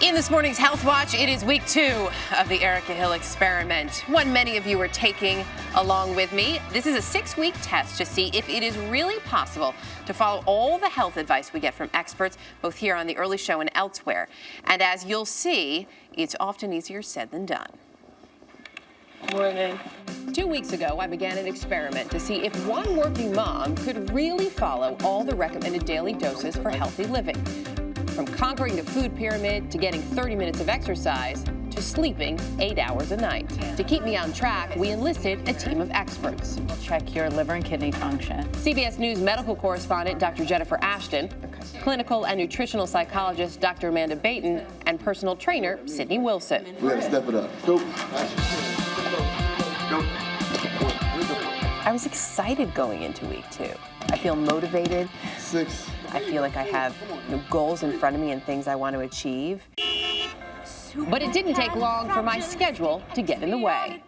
In this morning's Health Watch, it is week 2 of the Erica Hill experiment, one many of you are taking along with me. This is a 6-week test to see if it is really possible to follow all the health advice we get from experts, both here on The Early Show and elsewhere. And as you'll see, it's often easier said than done. Morning. 2 weeks ago, I began an experiment to see if one working mom could really follow all the recommended daily doses for healthy living. From conquering the food pyramid to getting 30 minutes of exercise to sleeping 8 hours a night. To keep me on track, we enlisted a team of experts. We'll check your liver and kidney function. CBS News medical correspondent Dr. Jennifer Ashton, clinical and nutritional psychologist Dr. Amanda Baton, and personal trainer Sydney Wilson. We gotta step it up. Go. I was excited going into week 2. I feel motivated. 6. I feel like I have goals in front of me and things I want to achieve. But it didn't take long for my schedule to get in the way.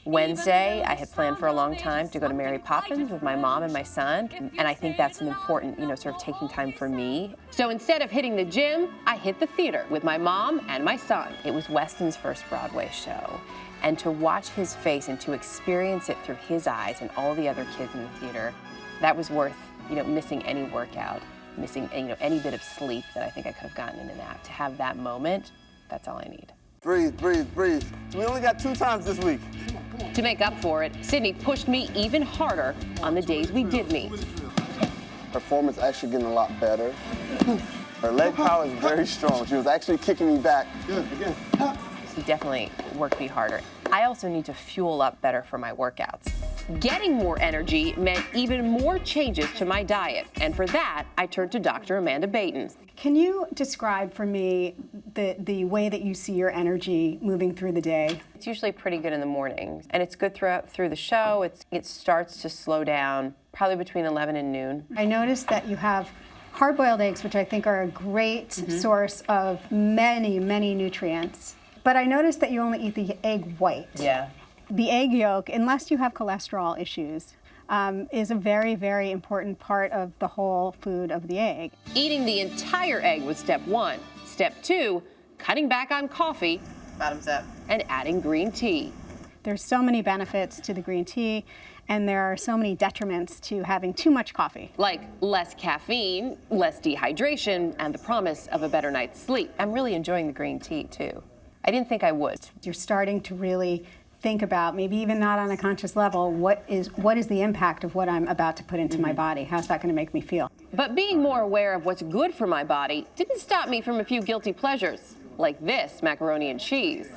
Wednesday, I had planned for a long time to go to Mary Poppins with my mom and my son, and I think that's an important, sort of taking time for me. So instead of hitting the gym, I hit the theater with my mom and my son. It was Weston's first Broadway show, and to watch his face and to experience it through his eyes and all the other kids in the theater, that was worth, missing any workout, missing, any bit of sleep that I think I could have gotten in a nap. To have that moment, that's all I need. Breathe, breathe, breathe. We only got 2 times this week. To make up for it, Sydney pushed me even harder on the days we did meet. Performance actually getting a lot better. Her leg power is very strong. She was actually kicking me back. Good, again. She definitely worked me harder. I also need to fuel up better for my workouts. Getting more energy meant even more changes to my diet, and for that, I turned to Dr. Amanda Baton. Can you describe for me the way that you see your energy moving through the day? It's usually pretty good in the mornings, and it's good through the show. It starts to slow down probably between 11 and noon. I noticed that you have hard-boiled eggs, which I think are a great source of many, many nutrients. But I noticed that you only eat the egg white. Yeah. The egg yolk, unless you have cholesterol issues, is a very, very important part of the whole food of the egg. Eating the entire egg was step 1. Step 2, cutting back on coffee, bottoms up, and adding green tea. There's so many benefits to the green tea, and there are so many detriments to having too much coffee. Like less caffeine, less dehydration, and the promise of a better night's sleep. I'm really enjoying the green tea, too. I didn't think I would. You're starting to really think about, maybe even not on a conscious level, what is the impact of what I'm about to put into my body? How's that going to make me feel? But being more aware of what's good for my body didn't stop me from a few guilty pleasures, like this macaroni and cheese.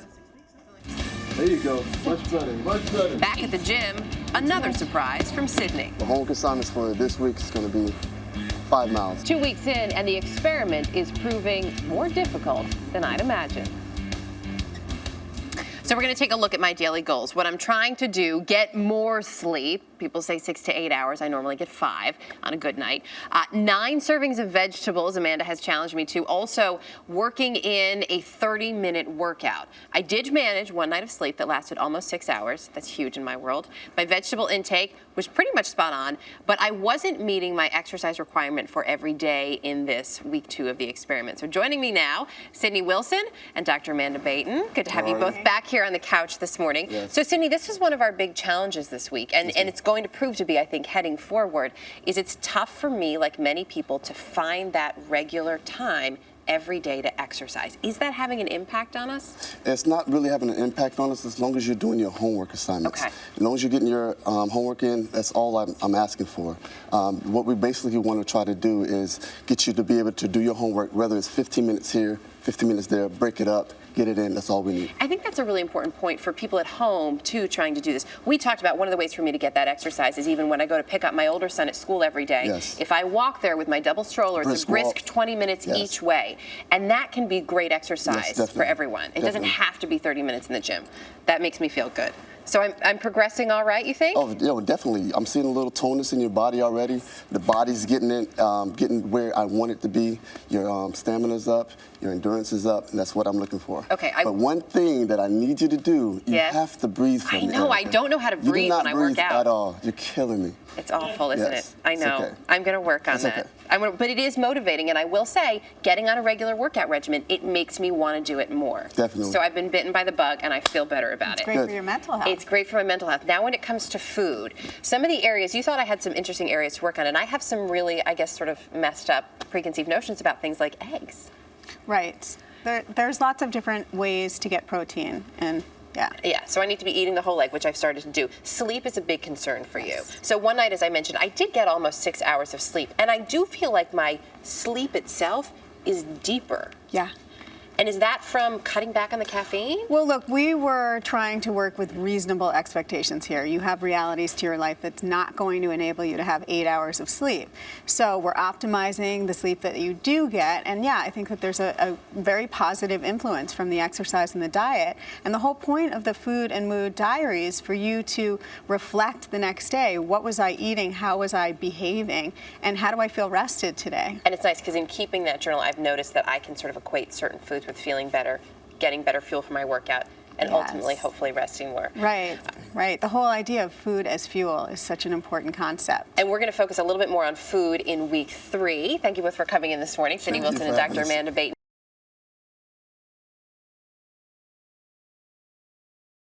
There you go. Much better, much better. Back at the gym, another surprise from Sydney. The homework assignments for this week is going to be 5 miles. 2 weeks in, and the experiment is proving more difficult than I'd imagined. So we're going to take a look at my daily goals. What I'm trying to do, get more sleep. People say 6 to 8 hours. I normally get 5 on a good night. 9 servings of vegetables. Amanda has challenged me to. Also, working in a 30-minute workout. I did manage one night of sleep that lasted almost 6 hours. That's huge in my world. My vegetable intake was pretty much spot on, but I wasn't meeting my exercise requirement for every day in this week 2 of the experiment. So joining me now, Sydney Wilson and Dr. Amanda Baton. Good to have you both back here on the couch this morning. Yes. So Sydney, this is one of our big challenges this week, and it's going to prove to be, I think, heading forward, is it's tough for me, like many people, to find that regular time every day to exercise. Is that having an impact on us? It's not really having an impact on us as long as you're doing your homework assignments. Okay. As long as you're getting your homework in, that's all I'm asking for. What we basically want to try to do is get you to be able to do your homework, whether it's 15 minutes here, 15 minutes there, break it up, get it in. That's all we need. I think that's a really important point for people at home, too, trying to do this. We talked about one of the ways for me to get that exercise is even when I go to pick up my older son at school every day. Yes. If I walk there with my double stroller, it's a brisk walk. 20 minutes Yes. each way. And that can be great exercise Yes, for everyone. It doesn't Definitely. have to be 30 minutes in the gym. That makes me feel good. So I'm progressing all right, you think? Oh, definitely. I'm seeing a little tonus in your body already. The body's getting where I want it to be. Your stamina's up, your endurance is up, and that's what I'm looking for. Okay. But one thing that I need you to do, you Yes. have to breathe for me. I know. I don't know how to breathe when I work out. You do not breathe at all. You're killing me. It's awful, isn't Yes, it? I it's know. okay. I'm going to work on It's that. okay. But it is motivating, and I will say, getting on a regular workout regimen, it makes me want to do it more. Definitely. So I've been bitten by the bug, and I feel better about It's it. great Good. for your mental health. It's great for my mental health. Now, when it comes to food, some of the areas, you thought I had some interesting areas to work on, and I have some really, I guess, sort of messed up preconceived notions about things like eggs. Right. There's lots of different ways to get protein, and yeah. Yeah, so I need to be eating the whole egg, which I've started to do. Sleep is a big concern for you. So one night, as I mentioned, I did get almost 6 hours of sleep, and I do feel like my sleep itself is deeper. Yeah. And is that from cutting back on the caffeine? Well, look, we were trying to work with reasonable expectations here. You have realities to your life that's not going to enable you to have 8 hours of sleep. So we're optimizing the sleep that you do get. And yeah, I think that there's a very positive influence from the exercise and the diet. And the whole point of the food and mood diary is for you to reflect the next day. What was I eating? How was I behaving? And how do I feel rested today? And it's nice because in keeping that journal, I've noticed that I can sort of equate certain foods with feeling better, getting better fuel for my workout, and Yes. ultimately, hopefully, resting more. Right, right. The whole idea of food as fuel is such an important concept. And we're going to focus a little bit more on food in week 3. Thank you both for coming in this morning, Sydney Thank you Wilson and for having Dr. us. Amanda Baton.